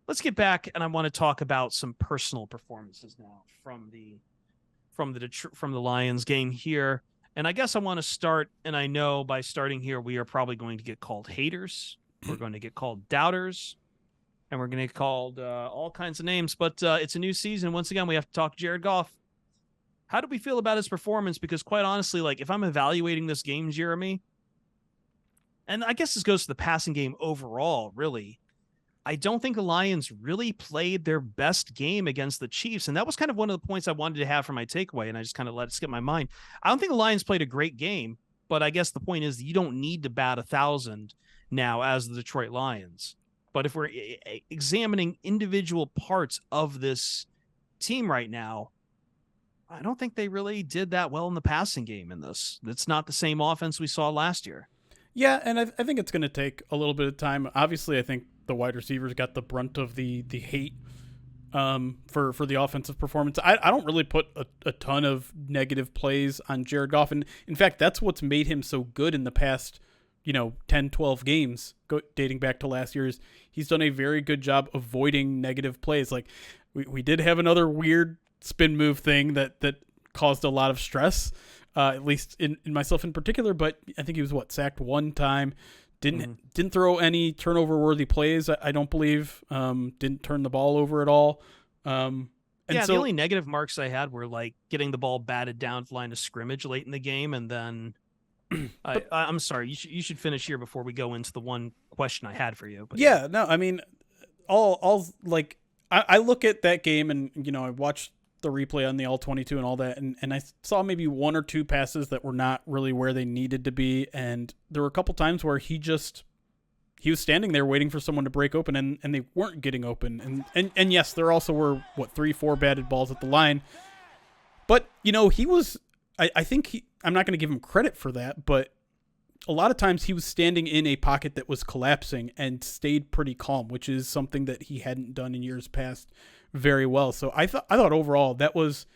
let's get back, and I want to talk about some personal performances now from the Lions game here. And I guess I want to start, and I know by starting here, we are probably going to get called haters. We're going to get called doubters, and we're going to get called all kinds of names. But it's a new season. Once again, we have to talk Jared Goff. How do we feel about his performance? Because quite honestly, like if I'm evaluating this game, Jeremy, and I guess this goes to the passing game overall, really, I don't think the Lions really played their best game against the Chiefs. And that was kind of one of the points I wanted to have for my takeaway. And I just kind of let it skip my mind. I don't think the Lions played a great game, but I guess the point is that you don't need to bat 1,000 now as the Detroit Lions. But if we're examining individual parts of this team right now, I don't think they really did that well in the passing game in this. It's not the same offense we saw last year. Yeah, and I think it's going to take a little bit of time. Obviously, I think the wide receivers got the brunt of the hate for the offensive performance. I don't really put a ton of negative plays on Jared Goff. And in fact, that's what's made him so good in the past, 10, 12 games dating back to last year's. He's done a very good job avoiding negative plays. Like we did have another weird spin move thing that caused a lot of stress, at least in myself in particular. But I think he was sacked one time. Didn't throw any turnover worthy plays. I don't believe. Didn't turn the ball over at all. The only negative marks I had were like getting the ball batted down to line of scrimmage late in the game, and then I'm sorry. You should finish here before we go into the one question I had for you. But yeah, no, I mean, I look at that game and I watched the replay on the all 22 and all that, and I saw maybe one or two passes that were not really where they needed to be, and there were a couple times where he was standing there waiting for someone to break open, and they weren't getting open, and yes, there also were 3-4 batted balls at the line, but he was, I think I'm not going to give him credit for that, but a lot of times he was standing in a pocket that was collapsing and stayed pretty calm, which is something that he hadn't done in years past very well. So I thought overall that was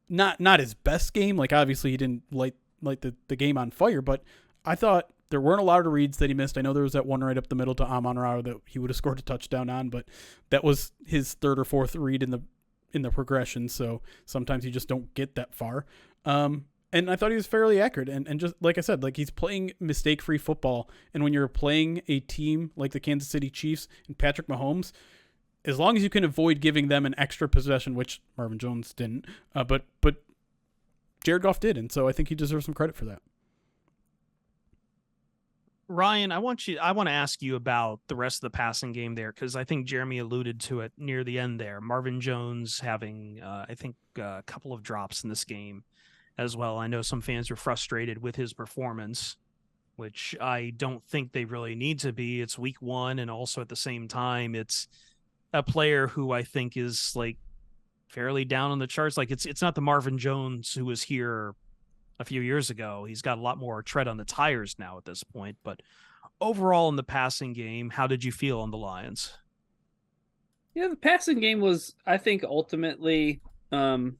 not his best game. Like obviously he didn't light the game on fire, but I thought there weren't a lot of reads that he missed. I know there was that one right up the middle to Amon-Ra that he would have scored a touchdown on, but that was his third or fourth read in the progression. So sometimes you just don't get that far. And I thought he was fairly accurate. And just like I said, like he's playing mistake-free football. And when you're playing a team like the Kansas City Chiefs and Patrick Mahomes, as long as you can avoid giving them an extra possession, which Marvin Jones didn't, but Jared Goff did, and so I think he deserves some credit for that. Ryan, I want to ask you about the rest of the passing game there, because I think Jeremy alluded to it near the end there. Marvin Jones having, I think, a couple of drops in this game as well. I know some fans were frustrated with his performance, which I don't think they really need to be. It's week one, and also at the same time, it's a player who I think is like fairly down on the charts. Like it's not the Marvin Jones who was here a few years ago. He's got a lot more tread on the tires now at this point. But overall in the passing game, how did you feel on the Lions? Yeah, the passing game was, I think, ultimately, and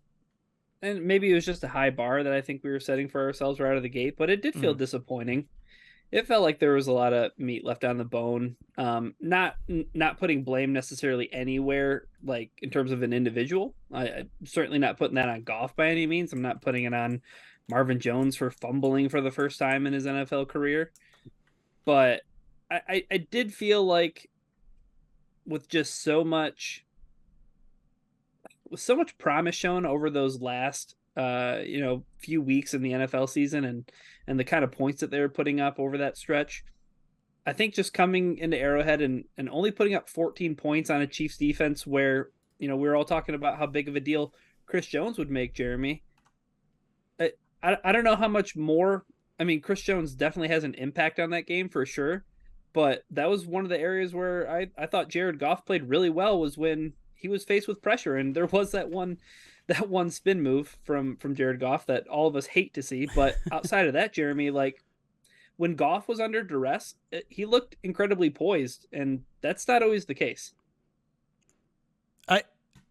maybe it was just a high bar that I think we were setting for ourselves right out of the gate, but it did feel disappointing. It felt like there was a lot of meat left on the bone. Not putting blame necessarily anywhere, like in terms of an individual. I certainly not putting that on Goff by any means. I'm not putting it on Marvin Jones for fumbling for the first time in his NFL career. But I did feel like with just so much promise shown over those last few weeks in the NFL season and the kind of points that they were putting up over that stretch, I think just coming into Arrowhead and only putting up 14 points on a Chiefs defense where, we were all talking about how big of a deal Chris Jones would make, Jeremy. I don't know how much more. I mean, Chris Jones definitely has an impact on that game for sure, but that was one of the areas where I thought Jared Goff played really well, was when he was faced with pressure, and there was that one spin move from Jared Goff that all of us hate to see. But outside of that, Jeremy, like when Goff was under duress, he looked incredibly poised, and that's not always the case. I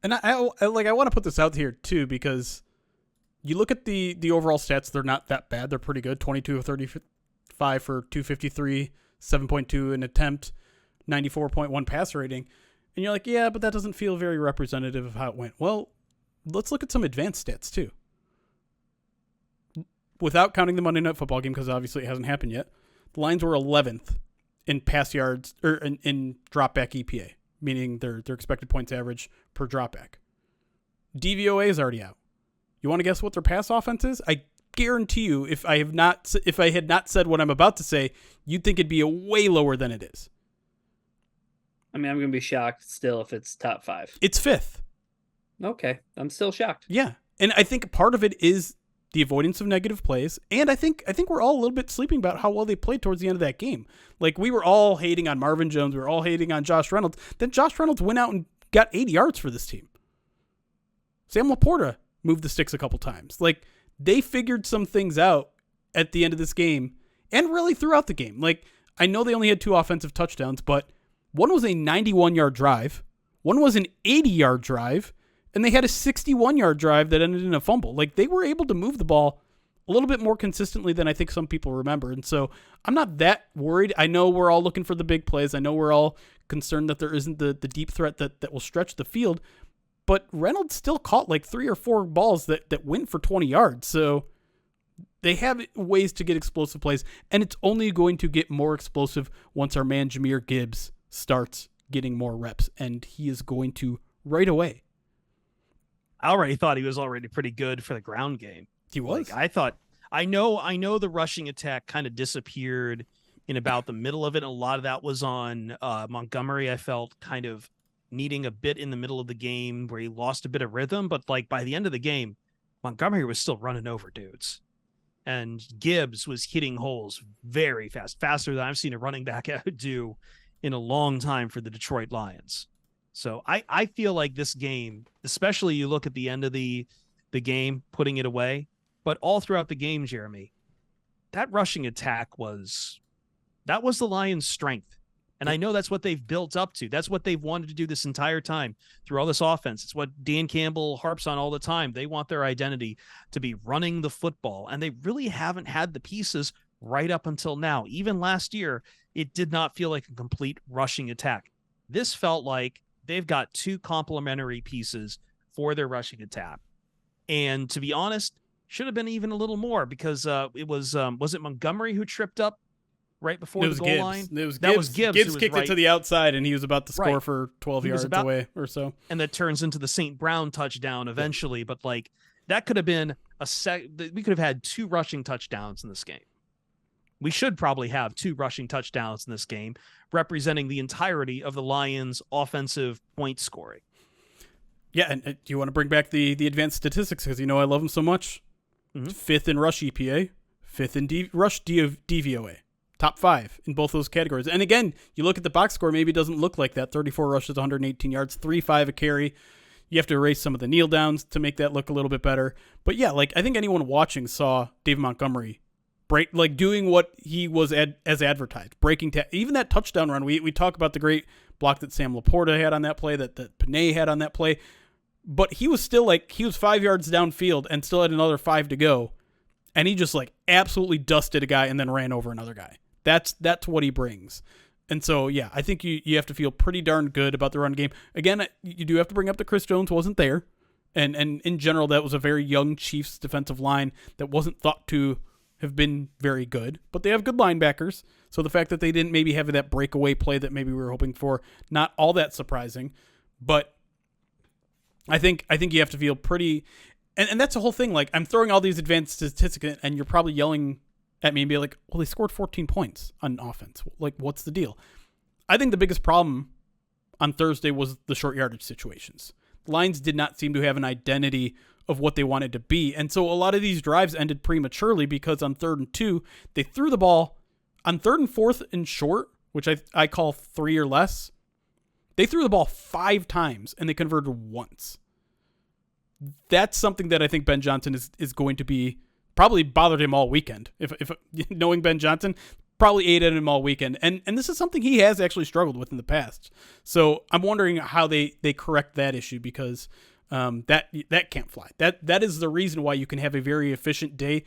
want to put this out here too, because you look at the overall stats, they're not that bad. They're pretty good. 22 of 35 for 253, 7.2 an attempt, 94.1 passer rating. And you're like, yeah, but that doesn't feel very representative of how it went. Well, let's look at some advanced stats too. Without counting the Monday Night Football game, because obviously it hasn't happened yet, the Lions were 11th in pass yards, or in dropback EPA, meaning their expected points average per dropback. DVOA is already out. You want to guess what their pass offense is? I guarantee you, if I had not said what I'm about to say, you'd think it'd be way lower than it is. I mean, I'm going to be shocked still if it's top 5. It's 5th. Okay. I'm still shocked. Yeah. And I think part of it is the avoidance of negative plays. And I think we're all a little bit sleeping about how well they played towards the end of that game. Like, we were all hating on Marvin Jones. We were all hating on Josh Reynolds. Then Josh Reynolds went out and got 80 yards for this team. Sam Laporta moved the sticks a couple times. Like, they figured some things out at the end of this game and really throughout the game. Like, I know they only had 2 offensive touchdowns, but one was a 91-yard drive. One was an 80-yard drive. And they had a 61-yard drive that ended in a fumble. Like, they were able to move the ball a little bit more consistently than I think some people remember. And so I'm not that worried. I know we're all looking for the big plays. I know we're all concerned that there isn't the deep threat that will stretch the field. But Reynolds still caught like 3 or 4 balls that went for 20 yards. So they have ways to get explosive plays. And it's only going to get more explosive once our man Jahmyr Gibbs starts getting more reps. And he is going to right away. I already thought he was already pretty good for the ground game. He was. Like, I know the rushing attack kind of disappeared in about the middle of it. A lot of that was on Montgomery. I felt kind of needing a bit in the middle of the game where he lost a bit of rhythm. But like by the end of the game, Montgomery was still running over dudes. And Gibbs was hitting holes very fast, faster than I've seen a running back do in a long time for the Detroit Lions. So I feel like this game, especially you look at the end of the game, putting it away, but all throughout the game, Jeremy, that rushing attack was the Lions' strength. And I know that's what they've built up to. That's what they've wanted to do this entire time through all this offense. It's what Dan Campbell harps on all the time. They want their identity to be running the football, and they really haven't had the pieces right up until now. Even last year, it did not feel like a complete rushing attack. This felt like they've got 2 complementary pieces for their rushing attack. And to be honest, should have been even a little more because it was it Montgomery who tripped up right before the goal Gibbs. line? That was Gibbs. Gibbs kicked it to the outside, and he was about to score for 12 yards away or so. And that turns into the St. Brown touchdown eventually. Yeah. But like that could have been we could have had 2 rushing touchdowns in this game. We should probably have 2 rushing touchdowns in this game, representing the entirety of the Lions' offensive point scoring. Yeah, and do you want to bring back the advanced statistics because you know I love them so much? Mm-hmm. 5th in rush EPA, 5th in rush DVOA, top 5 in both those categories. And again, you look at the box score, maybe it doesn't look like that. 34 rushes, 118 yards, 3.5 a carry. You have to erase some of the kneel downs to make that look a little bit better. But yeah, like I think anyone watching saw David Montgomery doing what he was as advertised, breaking even that touchdown run. We talk about the great block that Sam Laporta had on that play, that Panay had on that play, but he was still he was 5 yards downfield and still had another 5 to go, and he just absolutely dusted a guy and then ran over another guy. That's what he brings. And so yeah, I think you have to feel pretty darn good about the run game. Again, you do have to bring up that Chris Jones wasn't there, and in general that was a very young Chiefs defensive line that wasn't thought to have been very good, but they have good linebackers. So the fact that they didn't maybe have that breakaway play that maybe we were hoping for, not all that surprising. But I think you have to feel pretty, and that's the whole thing. Like I'm throwing all these advanced statistics, and you're probably yelling at me and be like, "Well, they scored 14 points on offense. Like, what's the deal?" I think the biggest problem on Thursday was the short yardage situations. The Lions did not seem to have an identity of what they wanted to be. And so a lot of these drives ended prematurely because on 3rd and 2, they threw the ball on 3rd and 4th and short, which I call 3 or less. They threw the ball 5 times and they converted once. That's something that I think Ben Johnson is going to be probably bothered him all weekend. If knowing Ben Johnson, probably ate at him all weekend. And this is something he has actually struggled with in the past. So I'm wondering how they correct that issue because that can't fly. That is the reason why you can have a very efficient day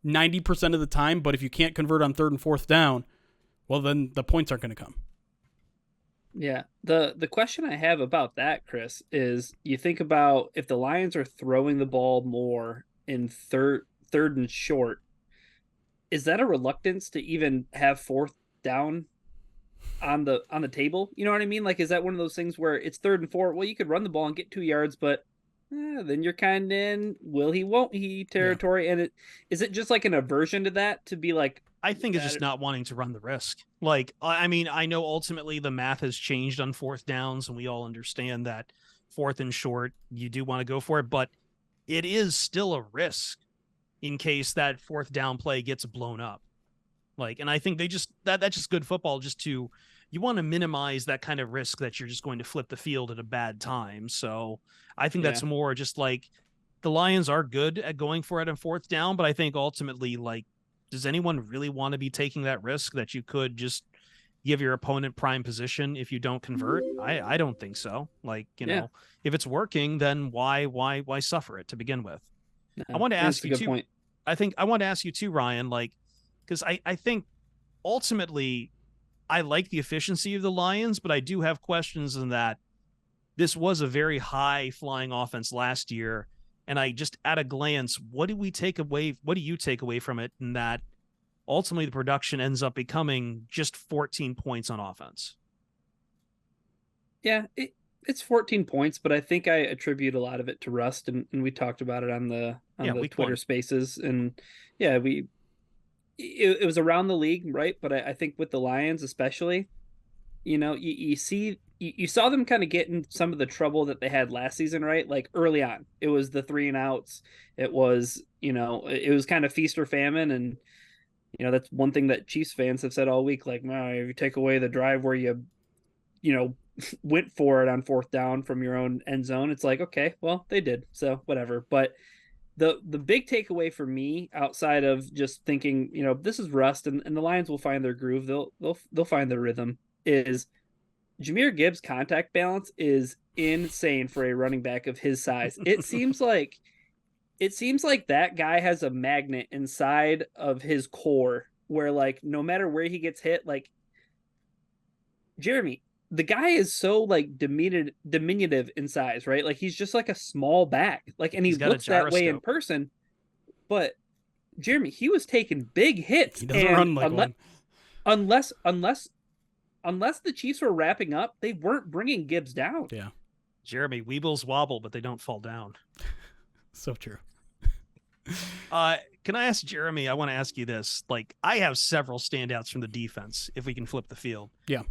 90% of the time, but if you can't convert on 3rd and 4th down, well, then the points aren't going to come. Yeah. The question I have about that, Chris, is you think about if the Lions are throwing the ball more in third and short, is that a reluctance to even have fourth down on the table? You know what I mean? Like, is that one of those things where it's third and four? Well, you could run the ball and get 2 yards, but then you're kind of in will he, won't he Yeah. territory. And is it just like an aversion to that to be like, I think it's just not wanting to run the risk. Like, I mean, I know ultimately the math has changed on fourth downs, and we all understand that fourth and short, you do want to go for it, but it is still a risk in case that fourth down play gets blown up. Like, and I think they just that's just good football. Just to you want to minimize that kind of risk that you're just going to flip the field at a bad time. So I think yeah, that's more just like the Lions are good at going for it on fourth down, but I think ultimately, like, does anyone really want to be taking that risk that you could just give your opponent prime position if you don't convert? I don't think so. Like, yeah, if it's working, then why suffer it to begin with? I no, want to that's ask a you good too. point. I think I want to ask you too, Ryan, like, because I think ultimately I like the efficiency of the Lions, but I do have questions in that this was a very high flying offense last year. And I just at a glance, what do we take away? What do you take away from it? In that ultimately the production ends up becoming just 14 points on offense. Yeah, it's 14 points, but I think I attribute a lot of it to rust, and we talked about it on Yeah, the week Twitter one. Spaces, and yeah, it was around the league, right? But I think with the Lions, especially, you see you saw them kind of get in some of the trouble that they had last season, right? Like early on, it was the 3 and outs. It was it was kind of feast or famine, and that's one thing that Chiefs fans have said all week. Like, no, if you take away the drive where you know went for it on fourth down from your own end zone, it's like, okay, well, they did, so whatever. But the big takeaway for me, outside of just thinking, this is rust, and the Lions will find their groove, they'll find their rhythm, is Jahmyr Gibbs' contact balance is insane for a running back of his size. It seems like that guy has a magnet inside of his core where, like, no matter where he gets hit, like, Jeremy, the guy is so like diminutive in size, right? Like, he's just like a small back, like, and he He's got a looks that way in gyroscope. person. But Jeremy, he was taking big hits, He doesn't and run like one. unless unless unless the Chiefs were wrapping up, they weren't bringing Gibbs down. Yeah, Jeremy, Weebles wobble, but they don't fall down. so true. Can I ask Jeremy? I want to ask you this. Like, I have several standouts from the defense. If we can flip the field, Yeah.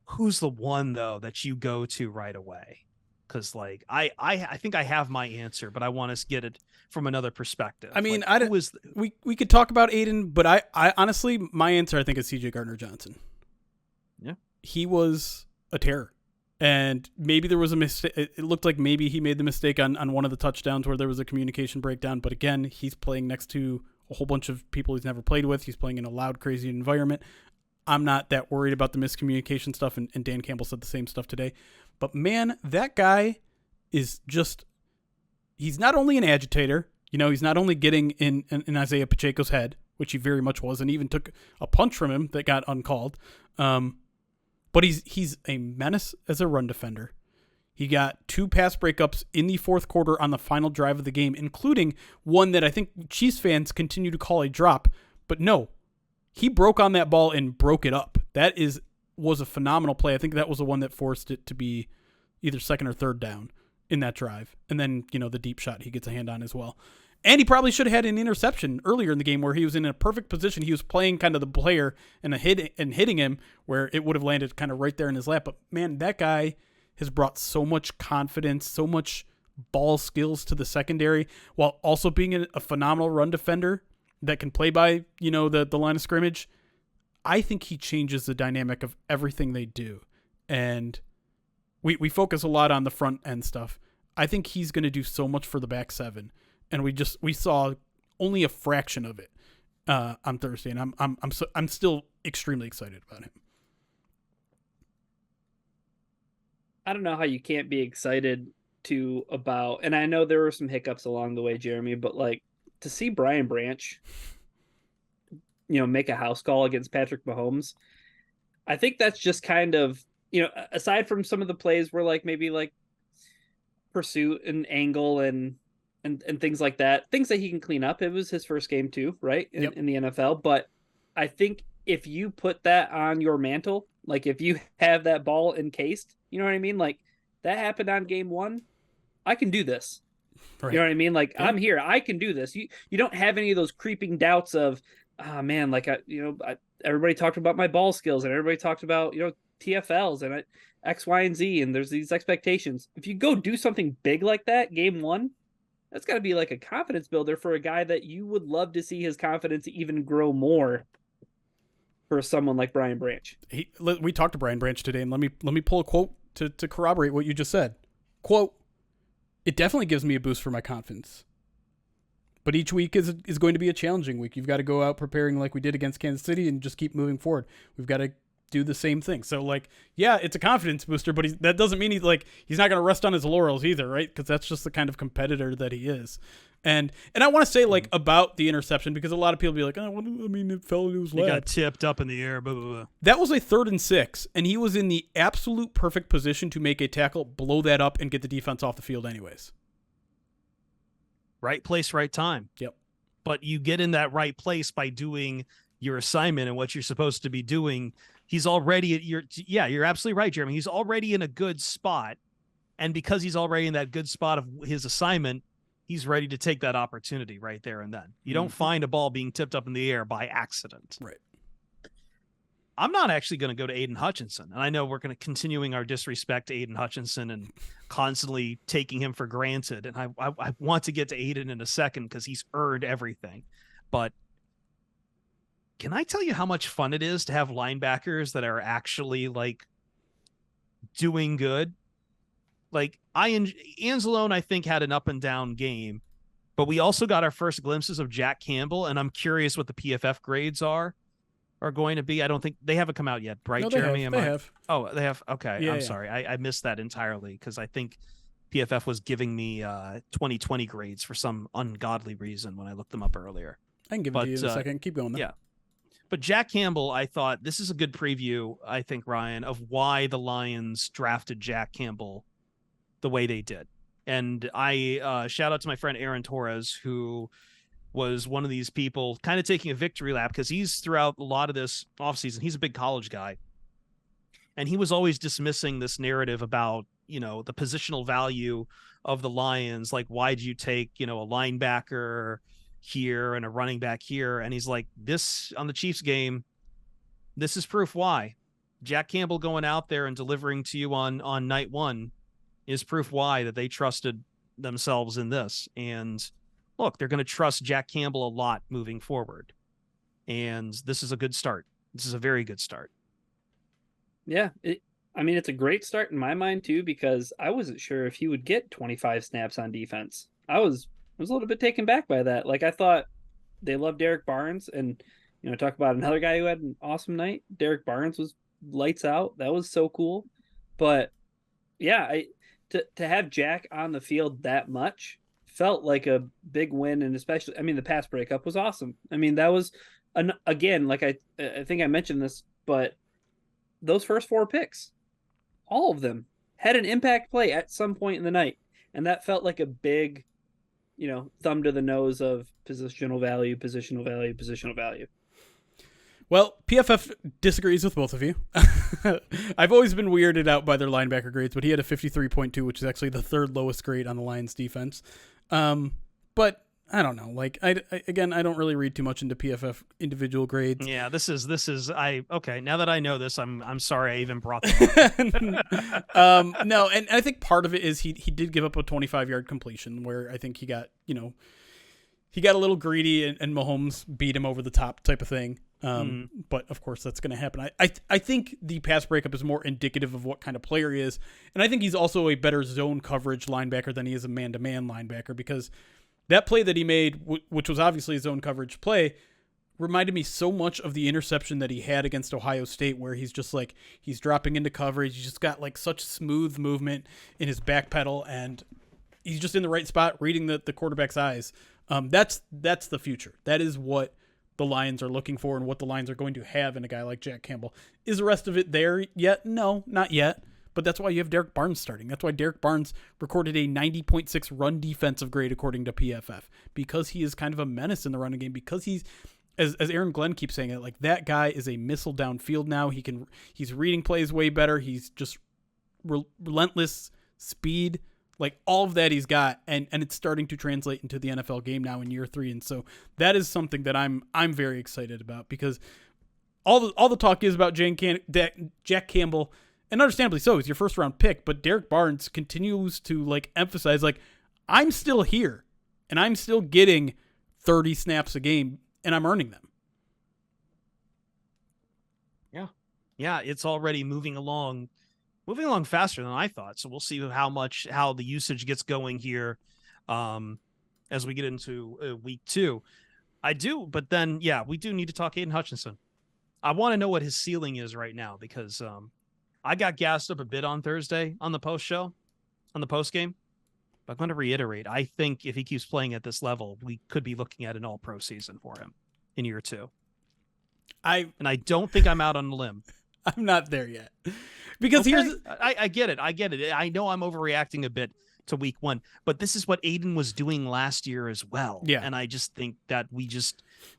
who's the one though that you go to right away? Because like I think I have my answer, but I want to get it from another perspective. I mean, like, who is we could talk about Aiden, but I honestly, my answer I think is C.J. Gardner-Johnson. Yeah, He was a terror. And maybe there was a mistake. It looked like maybe he made the mistake on one of the touchdowns where there was a communication breakdown. But again, he's playing next to a whole bunch of people he's never played with. He's playing in a loud, crazy environment. I'm not that worried about the miscommunication stuff, and Dan Campbell said the same stuff today. But man, that guy is just, he's not only an agitator, he's not only getting in Isaiah Pacheco's head, which he very much was, and even took a punch from him that got uncalled. But he's a menace as a run defender. He got 2 pass breakups in the fourth quarter on the final drive of the game, including one that I think Chiefs fans continue to call a drop. But no, he broke on that ball and broke it up. That was a phenomenal play. I think that was the one that forced it to be either second or third down in that drive. And then, the deep shot he gets a hand on as well. And he probably should have had an interception earlier in the game where he was in a perfect position. He was playing kind of the player and hitting him where it would have landed kind of right there in his lap. But man, that guy has brought so much confidence, so much ball skills to the secondary, while also being a phenomenal run defender that can play by, the line of scrimmage. I think he changes the dynamic of everything they do. And we focus a lot on the front end stuff. I think he's going to do so much for the back seven. And we saw only a fraction of it on Thursday, and I'm still extremely excited about him. I don't know how you can't be excited about, and I know there were some hiccups along the way, Jeremy, but like to see Brian Branch, make a house call against Patrick Mahomes, I think that's just kind of aside from some of the plays where like maybe like pursuit and angle and things like that, things that he can clean up. It was his first game too, right? Yep. In the NFL. But I think if you put that on your mantle, like if you have that ball encased, you know what I mean? Like that happened on game one. I can do this. Right. You know what I mean? Like Yeah. I'm here. I can do this. You don't have any of those creeping doubts of, oh man, like everybody talked about my ball skills and everybody talked about TFLs and X, Y, and Z, and there's these expectations. If you go do something big like that, game one, that's got to be like a confidence builder for a guy that you would love to see his confidence even grow more for someone like Brian Branch. We talked to Brian Branch today, and let me pull a quote to corroborate what you just said. Quote, "It definitely gives me a boost for my confidence. But each week is going to be a challenging week. You've got to go out preparing like we did against Kansas City and just keep moving forward. We've got to do the same thing." So like, yeah, it's a confidence booster, but that doesn't mean he's not going to rest on his laurels either, right? Because that's just the kind of competitor that he is. And I want to say like about the interception, because a lot of people be like, oh, it fell into his lap. He got tipped up in the air. Blah, blah, blah. That was a 3rd and 6, and he was in the absolute perfect position to make a tackle, blow that up, and get the defense off the field anyways. Right place, right time. Yep. But you get in that right place by doing your assignment and what you're supposed to be doing. He's already at you're absolutely right, Jeremy. He's already in a good spot. And because he's already in that good spot of his assignment, he's ready to take that opportunity right there and then. You don't find a ball being tipped up in the air by accident. Right. I'm not actually going to go to Aiden Hutchinson. And I know we're going to continuing our disrespect to Aiden Hutchinson and constantly taking him for granted. And I want to get to Aiden in a second because he's earned everything. But can I tell you how much fun it is to have linebackers that are actually like doing good? Like Anzalone, I think, had an up and down game, but we also got our first glimpses of Jack Campbell, and I'm curious what the PFF grades are going to be. I don't think they haven't come out yet, right, No, Jeremy? They have. Oh, they have. Okay, Yeah, I'm sorry, I missed that entirely because I think PFF was giving me 2020 grades for some ungodly reason when I looked them up earlier. I can give it to you in a second. Keep going though. Yeah. But Jack Campbell, I thought this is a good preview, I think, Ryan, of why the Lions drafted Jack Campbell the way they did. And I shout out to my friend Aaron Torres, who was one of these people kind of taking a victory lap because he's throughout a lot of this offseason, he's a big college guy. And he was always dismissing this narrative about, the positional value of the Lions. Like, why'd you take, a linebacker here and a running back here? And he's like, this on the Chiefs game, this is proof why. Jack Campbell going out there and delivering to you on night one is proof why that they trusted themselves in this. And look, they're going to trust Jack Campbell a lot moving forward. And this is a good start. This is a very good start. Yeah. It's a great start in my mind too, because I wasn't sure if he would get 25 snaps on defense. I was a little bit taken back by that. Like I thought they loved Derek Barnes, and, talk about another guy who had an awesome night. Derek Barnes was lights out. That was so cool. But yeah, to have Jack on the field that much felt like a big win. And especially, the pass breakup was awesome. That was again, like I think I mentioned this, but those first 4 picks, all of them had an impact play at some point in the night. And that felt like a big, thumb to the nose of positional value. Well, PFF disagrees with both of you. I've always been weirded out by their linebacker grades, but he had a 53.2, which is actually the 3rd lowest grade on the Lions defense. But I don't know. Like I don't really read too much into PFF individual grades. Yeah, this is okay. Now that I know this, I'm sorry I even brought that up. No, and I think part of it is he did give up a 25-yard completion where I think he got a little greedy and Mahomes beat him over the top type of thing. But of course that's going to happen. I think the pass breakup is more indicative of what kind of player he is. And I think he's also a better zone coverage linebacker than he is a man-to-man linebacker, because that play that he made, which was obviously a zone coverage play, reminded me so much of the interception that he had against Ohio State, where he's just like, he's dropping into coverage. He's just got like such smooth movement in his back pedal, and he's just in the right spot, reading the quarterback's eyes. That's the future. That is what the Lions are looking for and what the Lions are going to have in a guy like Jack Campbell. Is the rest of it there yet? No, not yet. But that's why you have Derek Barnes starting. That's why Derek Barnes recorded a 90.6 run defensive grade according to PFF, because he is kind of a menace in the running game, because he's, as Aaron Glenn keeps saying it, like, that guy is a missile downfield now. He's reading plays way better. He's just relentless speed, like all of that he's got, and it's starting to translate into the NFL game now in year 3. And so that is something that I'm very excited about, because all the talk is about Jack Campbell. And understandably so, he's your first round pick, but Derek Barnes continues to like emphasize, like, I'm still here and I'm still getting 30 snaps a game and I'm earning them. Yeah, it's already moving along faster than I thought. So we'll see how the usage gets going here as we get into week 2. But then we do need to talk Aiden Hutchinson. I want to know what his ceiling is right now, because I got gassed up a bit on Thursday on the post game. But I'm going to reiterate, I think if he keeps playing at this level, we could be looking at an all-pro season for him in year 2. I don't think I'm out on a limb. I'm not there yet. Because I get it. I know I'm overreacting a bit to week 1, but this is what Aiden was doing last year as well. Yeah. And I just think that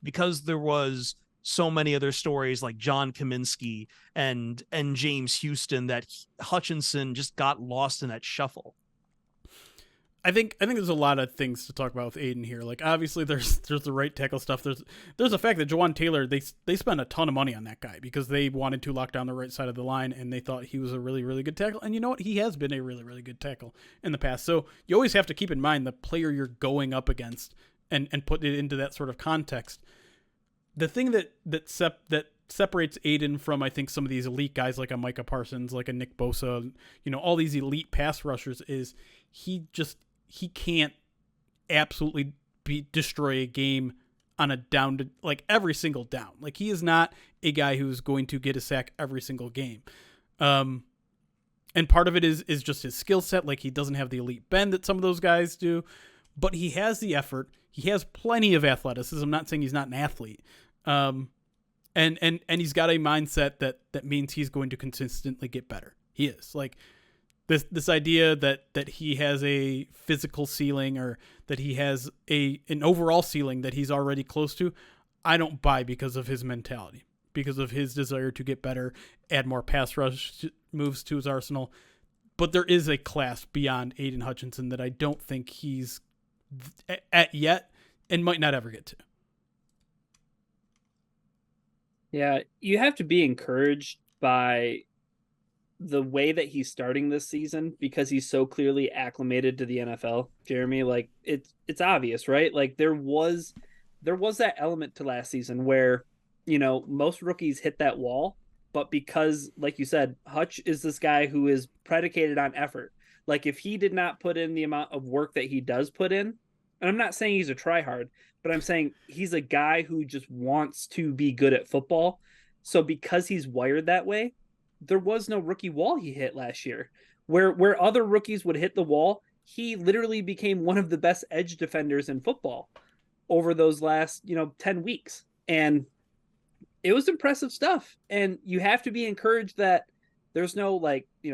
because there was so many other stories like John Kaminsky and James Houston, that Hutchinson just got lost in that shuffle. I think there's a lot of things to talk about with Aiden here. Like, obviously there's the right tackle stuff. There's the fact that Jawan Taylor, they spent a ton of money on that guy because they wanted to lock down the right side of the line, and they thought he was a really, really good tackle. And you know what? He has been a really, really good tackle in the past. So you always have to keep in mind the player you're going up against and put it into that sort of context. The thing that separates Aiden from, I think, some of these elite guys like a Micah Parsons, like a Nick Bosa, all these elite pass rushers, is he can't absolutely destroy a game on a down to, like, every single down. Like, he is not a guy who's going to get a sack every single game. And part of it is just his skill set. Like, he doesn't have the elite bend that some of those guys do, but he has the effort. He has plenty of athleticism. I'm not saying he's not an athlete. And he's got a mindset that means he's going to consistently get better. He is. Like, this idea that he has a physical ceiling, or that he has an overall ceiling that he's already close to, I don't buy, because of his mentality, because of his desire to get better, add more pass rush moves to his arsenal. But there is a class beyond Aiden Hutchinson that I don't think he's at yet, and might not ever get to. Yeah, you have to be encouraged by the way that he's starting this season, because he's so clearly acclimated to the NFL, Jeremy. Like, it's obvious, right? Like, there was that element to last season where, most rookies hit that wall, but because, like you said, Hutch is this guy who is predicated on effort. Like, if he did not put in the amount of work that he does put in, and I'm not saying he's a tryhard, but I'm saying he's a guy who just wants to be good at football. So because he's wired that way, there was no rookie wall he hit last year. Where other rookies would hit the wall, he literally became one of the best edge defenders in football over those last, 10 weeks. And it was impressive stuff. And you have to be encouraged that there's no,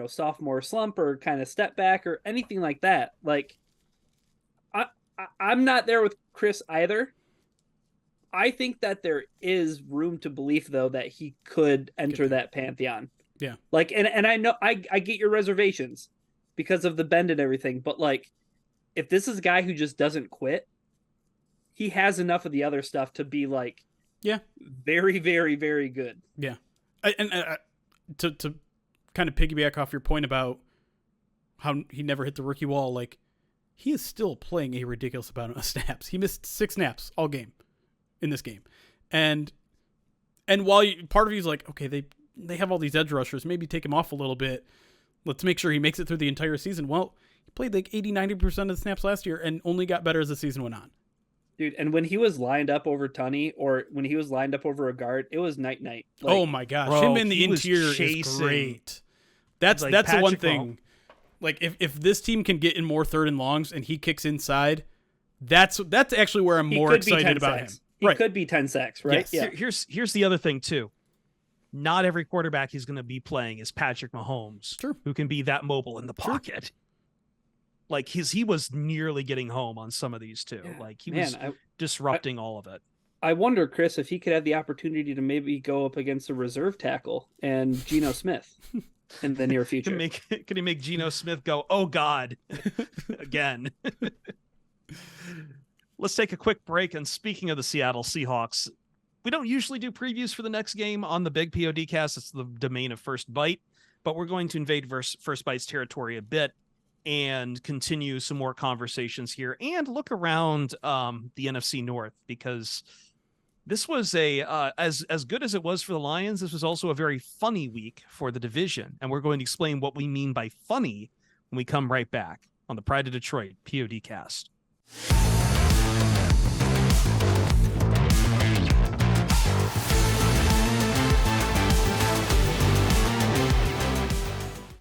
sophomore slump or kind of step back or anything like that. Like, I'm not there with Chris either. I think that there is room to believe, though, that he could enter that pantheon. Yeah. Like, and I know I get your reservations because of the bend and everything, but like, if this is a guy who just doesn't quit, he has enough of the other stuff to be like, very, very, very good. Yeah. To kind of piggyback off your point about how he never hit the rookie wall, like, he is still playing a ridiculous amount of snaps. He missed 6 snaps all game in this game. And while part of you is like, okay, they have all these edge rushers, maybe take him off a little bit. Let's make sure he makes it through the entire season. Well, he played like 80-90% of the snaps last year and only got better as the season went on. Dude, and when he was lined up over Tunney, or when he was lined up over a guard, it was night. Like, oh my gosh, bro, him in the interior is great. That's the one thing. Like, if this team can get in more 3rd and longs and he kicks inside, that's actually where I'm more excited about him. he Right. could be 10 sacks, right? Yes. Here's the other thing too. Not every quarterback he's going to be playing is Patrick Mahomes, Sure. who can be that mobile in the pocket. Like he was nearly getting home on some of these too. Yeah. Like he was disrupting all of it. I wonder, Chris, if he could have the opportunity to maybe go up against a reserve tackle and Geno Smith in the near future. Can he make Geno Smith go, oh God, again? Let's take a quick break. And speaking of the Seattle Seahawks, we don't usually do previews for the next game on the big PODcast. It's the domain of First Bite, but we're going to invade First Bite's territory a bit and continue some more conversations here and look around the NFC North, because this was as good as it was for the Lions. This was also a very funny week for the division. And we're going to explain what we mean by funny when we come right back on the Pride of Detroit PODcast.